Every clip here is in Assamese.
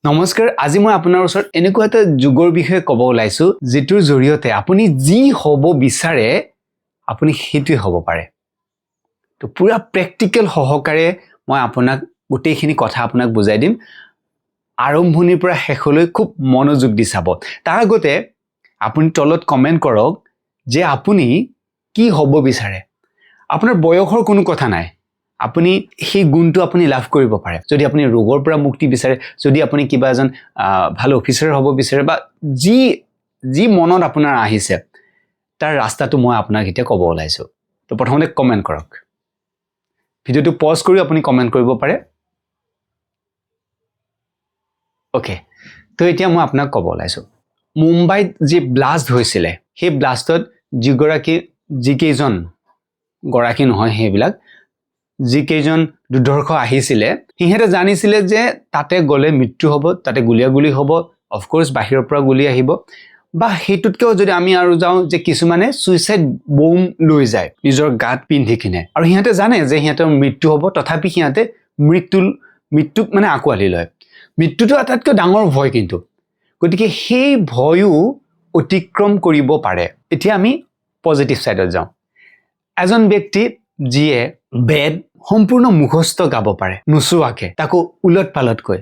নমস্কাৰ আজি মই আপোনাৰ ওচৰত এনেকুৱা এটা যুগৰ বিষয়ে ক'ব ওলাইছো যেটোৰ জৰিয়তে আপুনি যি হ'ব বিচাৰে আপুনি হেতুই হ'ব পাৰে তো পুৰা প্ৰেক্টিকেল সহকাৰে মই আপোনাক গোটেইখিনি কথা আপোনাক বুজাই দিম আৰম্ভণিৰ পৰা শেষলৈ খুব মনোযোগ দি চাব তাৰ আগতে আপুনি তলত কমেন্ট কৰক যে আপুনি কি হ'ব বিচাৰে আপোনাৰ বয়সৰ কোনো কথা নাই আপুনি সেই গুণটো আপুনি লাভ কৰিব পাৰে যদি আপুনি ৰোগৰ পৰা মুক্তি বিচাৰে যদি আপুনি কিবা এজন ভাল অফিচাৰ হ'ব বিচাৰে বা যি মনত আপোনাৰ আহিছে তাৰ ৰাস্তাটো মই আপোনাক এতিয়া ক'ব ওলাইছো তো প্ৰথমতে কমেন্ট কৰক ভিডিওটো পজ কৰি আপুনি কমেন্ট কৰিব পাৰে ওকে তো এতিয়া মই আপোনাক ক'ব ওলাইছো মুম্বাইত যে ব্লাষ্ট হৈছিল সেই ব্লাষ্টত যিকেইজন গৰাকী নহয় সেইবিলাক যিকেইজন দুৰ্ধৰ্ষ আহিছিল হিহেতে জানিছিল যে তাতে গলে মৃত্যু হ'ব তাতে গুলিয়াগুলি হ'ব অফ কোৰ্স বাহিৰৰ পৰা গুলি আহিব বা হেতুতকেও যদি আমি আৰু যাও যে কিছুমানে সুইসাইড বম লৈ যায় নিজৰ গাত পিন্ধি কিনে আৰু হিহেতে জানে যে হিহেতৰ মৃত্যু হ'ব তথাপি হিহেতে মৃত্যুক মানে আকোৱালি লয় মৃত্যুটো আটাইতকৈ ডাঙৰ ভয় কিন্তু গতিকে সেই ভয়ও অতিক্ৰম কৰিব পাৰে এতিয়া আমি পজিটিভ সাইডত যাও এজন ব্যক্তি যিয়ে বেদ সম্পূৰ্ণ মুখস্থ গাব পাৰে নুসুৱাকে তাকো উলট পালট কৈ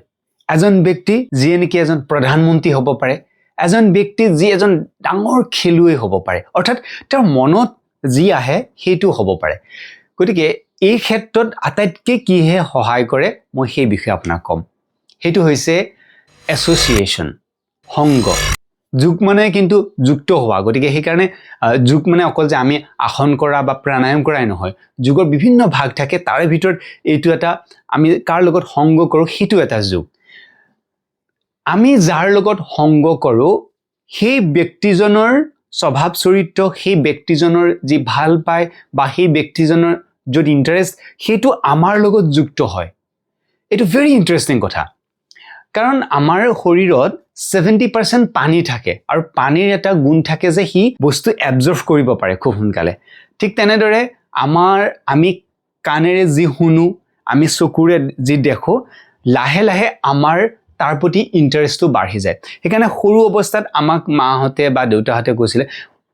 এজন ব্যক্তি যিয়ে নেকি এজন প্ৰধানমন্ত্ৰী হ'ব পাৰে এজন ব্যক্তি যি এজন ডাঙৰ খেলুৱৈ হ'ব পাৰে অৰ্থাৎ তাৰ মনত যি আহে হেতু হ'ব পাৰে গতিকে এই ক্ষেত্ৰত আটাইতকৈ কিহে সহায় কৰে মই সেই বিষয়ে আপোনাক কম হেতু হৈছে এছ'চিয়েচন সংগ যোগ মানে কিন্তু যুক্ত হোৱা গতিকে সেই কাৰণে যোগ মানে অকল যে আমি আসন কৰা বা প্ৰাণায়াম কৰাই নহয় যোগৰ বিভিন্ন ভাগ থাকে তাৰে ভিতৰত এইটো এটা আমি কাৰ লগত সংগ কৰো হেতু এটা যোগ আমি যাৰ লগত সংগ কৰো সেই ব্যক্তিজনৰ স্বভাৱ চৰিত্ৰ সেই ব্যক্তিজনৰ যি ভাল পায় বা সেই ব্যক্তিজনৰ যদি ইন্টাৰেষ্ট হেতু আমাৰ লগত যুক্ত হয় এটো ভেৰি ইন্টাৰেষ্টিং কথা কাৰণ আমাৰ শৰীৰত 70% পানী থাকে আৰু পানীৰ এটা গুণ থাকে যে হি বস্তু এবজৰ্ব কৰিব পাৰে খুব সোনকালে ঠিক তেনেদৰে আমি কানেৰে যি শুনো আমি চকুৰে যি দেখো লাহে লাহে আমাৰ তাৰ প্ৰতি ইন্টাৰেষ্টটো বাঢ়ি যায় সেইকাৰণে সৰু অৱস্থাত আমাক মাহঁতে বা দেউতাহঁতে কৈছিলে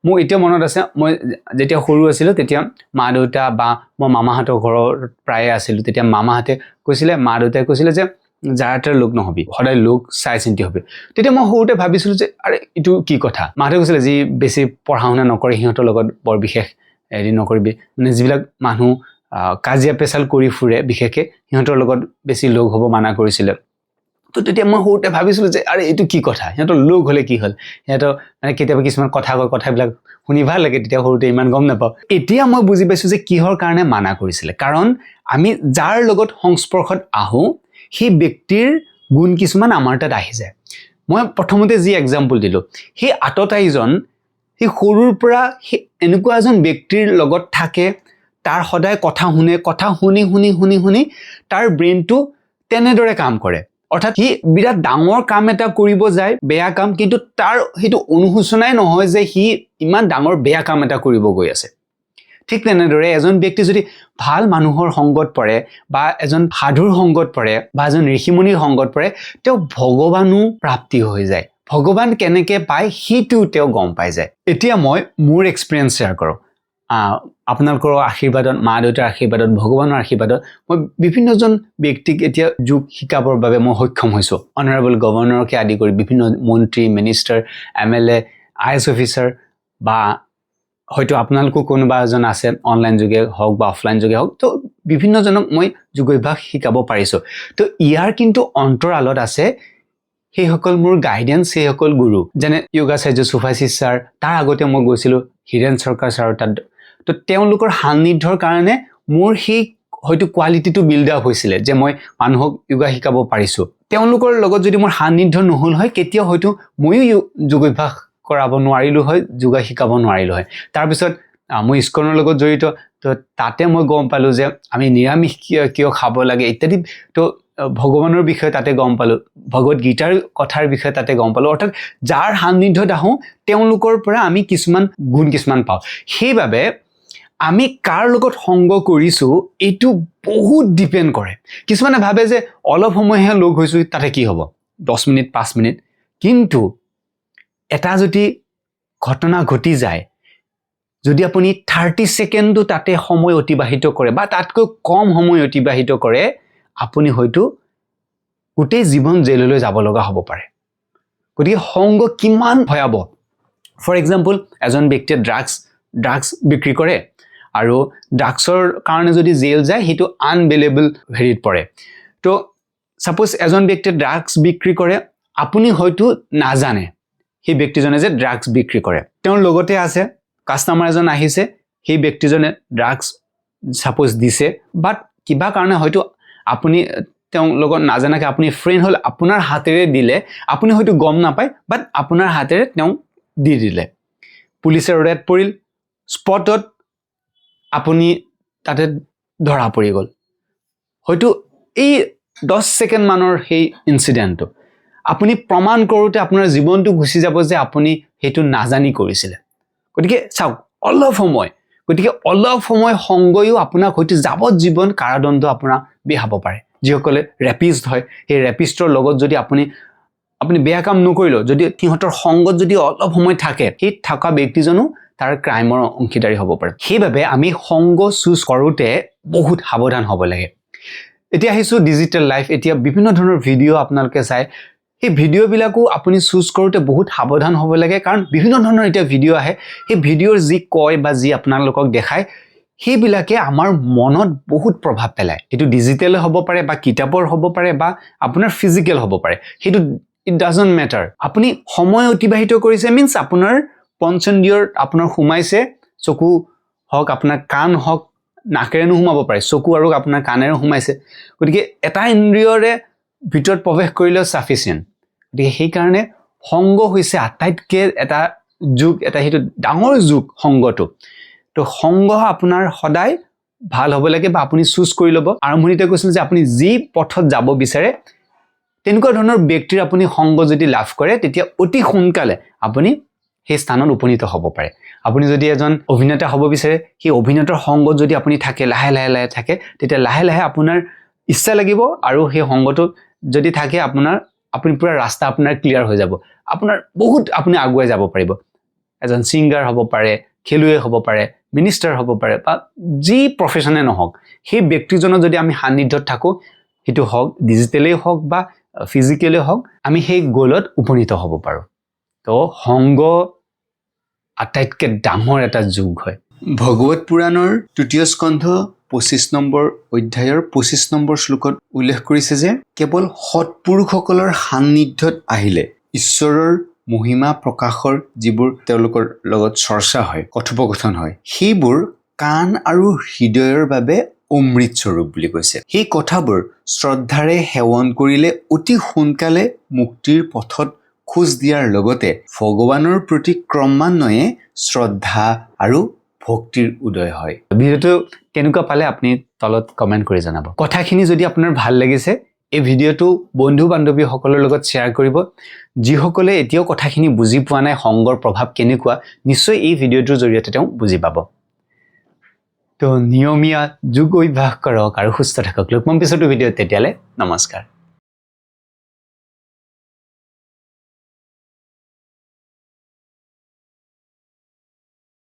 মোৰ এতিয়া মনত আছে মই যেতিয়া সৰু আছিলো তেতিয়া মা দেউতা বা মই মামাহঁতৰ ঘৰত প্ৰায় আছিলো তেতিয়া মামাহঁতে কৈছিলে মা দেউতাই কৈছিলে যে যাৰতৰ লোক নহবি সদায় লোক চাই চিন্তি হবে তেতিয়া মই সৰুতে ভাবিছিলো যে আৰে ইটো কি কথা মাহঁতে কৈছিলে যে বেছি পঢ়া শুনা নকৰে সিহঁতৰ লগত বৰ বিশেষ এৰি নকৰিবি মানে যিবিলাক মানুহ কাজিয়া পেছাল কৰি ফুৰে বিশেষকে সিহঁতৰ লগত বেছি লোক হ'ব মানা কৰিছিল তো তেতিয়া মই সৰুতে ভাবিছিলো যে আৰে এইটো কি কথা সিহঁতৰ লোক হলে কি হল সিহঁতৰ মানে কেতিয়াবা কিছুমান কথাবিলাক শুনি ভাল লাগে তেতিয়া সৰুতে ইমান গম নাপাও এতিয়া মই বুজি পাইছো যে কিহৰ কাৰণে মানা কৰিছিল কাৰণ আমি যাৰ লগত সংস্পৰ্শত আহো সেই ব্যক্তিৰ গুণ কিছুমান আমাৰ তাত আহি যায় মই প্ৰথমতে যি এক্সাম্পল দিলো সেই আততাইজন সেই সৰুৰ পৰা এনেকুৱা এজন ব্যক্তিৰ লগত থাকে তাৰ সদায় কথা শুনে কথা শুনি তাৰ ব্ৰেইনটো তেনেদৰে কাম কৰে অৰ্থাৎ হি বিৰাট ডাঙৰ কাম এটা কৰিব যায় বেয়া কাম কিন্তু তাৰ হেতু অনুশোচনাই নহয় যে হি ইমান ডাঙৰ বেয়া কাম এটা কৰিব গৈ আছে ঠিক তেনেদৰে এজন ব্যক্তি যদি ভাল মানুহৰ সংগত পৰে বা এজন সাধুৰ সংগত পৰে বা এজন ঋষিমুনিৰ সংগত পৰে তেওঁ ভগৱানো প্ৰাপ্তি হৈ যায় ভগৱান কেনেকৈ পায় হেতু তেওঁ গম পাই যায় এতিয়া মই মোৰ এক্সপেৰিয়েন্স শেয়াৰ কৰো আপোনালোকৰ আশীৰ্বাদত মা দেউতাৰ আশীৰ্বাদত ভগৱানৰ আশীৰ্বাদত মই বিভিন্নজন ব্যক্তিক এতিয়া যোগ শিকাবৰ বাবে মই সক্ষম হৈছো অনাৰেবল গভৰ্ণৰকে আদি কৰি বিভিন্ন মন্ত্ৰী মিনিষ্টাৰ এমএলএ আইএছ অফিচাৰ বা হয়তো আপোনালোকো কোনোবা এজন আছে অনলাইন যোগে হওক বা অফলাইন যোগে হওক তো বিভিন্নজনক মই যোগাভ্যাস শিকাব পাৰিছো তো ইয়াৰ কিন্তু অন্তৰালত আছে সেই সকল মোৰ গাইডেন্স সেই সকল গুৰু যেনে যোগাচাৰ্য সুভাষিছ ছাৰ তাৰ আগতে মই গৈছিলো হিৰেন সৰকাৰ ছাৰৰ তাত তো তেওঁলোকৰ সান্নিধ্যৰ কাৰণে মোৰ সেই হয়তো কোৱালিটিটো বিল্ড আপ হৈছিল যে মই মানুহক যোগা শিকাব পাৰিছো তেওঁলোকৰ লগত যদি মোৰ সান্নিধ্য নহল হয় কেতিয়া হয়তো ময়ো যোগাভ্যাস কৰাব নোৱাৰিলো হয় যোগা শিকাব নোৱাৰিলো হয় তাৰ পিছত মই ইস্কনৰ লগত জড়িত তো তাতে মই গম পালো যে আমি নিৰামিষ কিয় খাব লাগে ইত্যাদি তো ভগৱানৰ বিষয়ে তাতে গম পালো ভগৱত গীতাৰ কথাৰ বিষয়ে তাতে গম পালো অৰ্থাৎ যাৰ সান্নিধ্যত আহো তেওঁলোকৰ পৰা আমি কিছুমান গুণ কিছুমান পাওঁ সেইবাবে আমি কাৰ লগত সংগ কৰিছো এইটো বহুত ডিপেন্ড কৰে কিছুমানে ভাবে যে অলপ সময়হে লগ হৈছো তাতে কি হ'ব 10 মিনিট 5 মিনিট কিন্তু এটা যদি ঘটনা ঘটি যায় যদি আপুনি 30 সেকেন্ডো তাতে সময় অতিবাহিত কৰে বা তাতকৈ কম সময় অতিবাহিত কৰে আপুনি হয়তো গোটেই জীৱন জেললৈ যাব লগা হ'ব পাৰে গতিকে সংগ কিমান ভয়াবহ ফৰ এক্সাম্পল এজন ব্যক্তিয়ে ড্ৰাগছ বিক্ৰী কৰে আৰু ড্ৰাগছৰ কাৰণে যদি জেল যায় হেতু আনবেলেবল হেৰিত পৰে তো সাপোজ এজন ব্যক্তিয়ে ড্ৰাগছ বিক্ৰী কৰে আপুনি হয়তো নাজানে সেই ব্যক্তিজনে যে ড্ৰাগছ বিক্ৰী কৰে তেওঁৰ লগতে আছে কাস্টমাৰ এজন আহিছে সেই ব্যক্তিজনে ড্ৰাগছ সাপোজ দিছে বাট কিবা কাৰণে হয়তো আপুনি তেওঁ লগত নাজানাকে আপুনি ফ্ৰেন্ড হল আপোনাৰ হাতেৰে দিলে আপুনি হয়তো গম নাপায় বাট আপোনাৰ হাতেৰে তেওঁ দি দিলে পুলিচৰ ৰেড পৰিল স্পটত আপুনি তাতে ধৰা পৰি গল হয়তো এই 10 সেকেন্ড মানৰ সেই ইনসিডেন্টটো আপুনি প্ৰমাণ কৰোতে আপোনাৰ জীৱনটো গুছি যাব যে আপুনি হেতু নাজানি কৰিছিল গতিকে চাওক অলপ সময় সংগয়ও আপোনাক হয়তো যাৱজ্জীৱন কাৰাদণ্ড আপোনাক বিহাব পাৰে যিসকলে ৰেপিষ্ট হয় এই ৰেপিষ্টৰ লগত যদি আপুনি বেয়া কাম নকৰিলো যদি তিহঁতৰ সংগত যদি অলপ সময় থাকে এই থকা ব্যক্তিজনো তাৰ ক্ৰাইমৰ অংশীদাৰী হ'ব পাৰে সেইভাবে আমি সংগ চুজ কৰোতে বহুত সাৱধান হ'ব লাগে এতিয়া আহিছো ডিজিটেল লাইফ এতিয়া বিভিন্ন ধৰণৰ ভিডিও আপোনালোকে চাই এই ভিডিও বিলাকো আপুনি চুজ কৰোতে বহুত সাৱধান হ'ব লাগে কাৰণ বিভিন্ন ধৰণৰ এটা ভিডিও আহে এই ভিডিওৰ যি কয় বা যি আপোনালোকক দেখায় সেইবিলাকে আমাৰ মনত বহুত প্ৰভাৱ পেলায় এটো ডিজিটেল হ'ব পাৰে বা কিতাপৰ হ'ব পাৰে বা আপোনাৰ ফিজিক্যাল হ'ব পাৰে হেতু ইট ডাজন্ট ম্যাটাৰ আপুনি সময় অতিবাহিত কৰিছে মিন্স আপোনাৰ পঞ্চেন্দ্ৰিয়ৰ আপোনাৰ সোমাইছে চকু হক আপোনাৰ কাণ হক নাকেৰে নুহুমাব পাৰে চকু আৰু আপোনাৰ কাণেৰে সোমাইছে গতিকে এটা ইন্দ্ৰিয়ৰে ভিতৰত প্ৰৱেশ কৰিলে সাফিচিয়েন্ট গতিকে সেই কাৰণে সংগ হৈছে আটাইতকৈ এটা যুগ এটা হেতু ডাঙৰ যুগ সংগটো তো সংগ আপোনাৰ সদায় ভাল হ'ব লাগে বা আপুনি চুজ কৰি ল'ব আৰম্ভণিতে কৈছিল যে আপুনি যি পথত যাব বিচাৰে তেনেকুৱা ধৰণৰ ব্যক্তিৰ আপুনি সংগ যদি লাভ কৰে তেতিয়া অতি সোনকালে আপুনি সেই স্থানত উপনীত হ'ব পাৰে আপুনি যদি এজন অভিনেতা হ'ব বিচাৰে সেই অভিনেতাৰ সংগত যদি আপুনি থাকে লাহে লাহে থাকে তেতিয়া লাহে লাহে আপোনাৰ ইচ্ছা লাগিব আৰু সেই সংগটো যদি থাকে আপুনি পুৰা ৰাস্তা আপোনাৰ ক্লিয়াৰ হৈ যাব আপোনাৰ বহুত আপুনি আগুৱাই যাব পাৰিব এজন সিঙ্গাৰ হ'ব পাৰে খেলুৱৈ হ'ব পাৰে মিনিষ্টাৰ হ'ব পাৰে বা যি প্ৰফেশনে নহওক সেই ব্যক্তিজনৰ যদি আমি সান্নিধ্যত থাকো হেতু হওক ডিজিটেলি হওক বা ফিজিক্যালি হওক আমি সেই গোলত উপনীত হ'ব পাৰো তো সংগ আটাইতকৈ ডাঙৰ এটা যুগ হয় ভগৱত পুৰাণৰ তৃতীয় স্কন্ধ 25 নম্বৰ অধ্যায়ৰ 25 নম্বৰ শ্লোকত উল্লেখ কৰিছে যে কেৱল সৎপুৰুষসকলৰ সান্নিধ্যত আহিলে ঈশ্বৰৰ মহিমা প্ৰকাশৰ যিবোৰ তেওঁলোকৰ লগত চৰ্চা হয় কথোপকথন হয় সেইবোৰ কাণ আৰু হৃদয়ৰ বাবে অমৃত স্বৰূপ বুলি কৈছে সেই কথাবোৰ শ্ৰদ্ধাৰে সেৱন কৰিলে অতি সোনকালে মুক্তিৰ পথত খোজ দিয়াৰ লগতে ভগৱানৰ প্ৰতি ক্ৰমান্বয়ে শ্ৰদ্ধা আৰু ভক্তিৰ উদয় হয় ভিডিওটো কেনেকুৱা পালে আপুনি তলত কমেন্ট কৰি জনাব কথাখিনি যদি আপোনাৰ ভাল লাগিছে এই ভিডিওটো বন্ধু বান্ধৱী সকলৰ লগত শেয়াৰ কৰিব যিসকলে এতিয়াও কথাখিনি বুজি পোৱা নাই সংগৰ প্ৰভাৱ কেনেকুৱা নিশ্চয় এই ভিডিওটোৰ জৰিয়তে তেওঁ বুজি পাব তো নিয়মীয়া যোগ অভ্যাস কৰক আৰু সুস্থ থাকক লগ পাম পিছতো ভিডিওত তেতিয়ালে নমস্কাৰ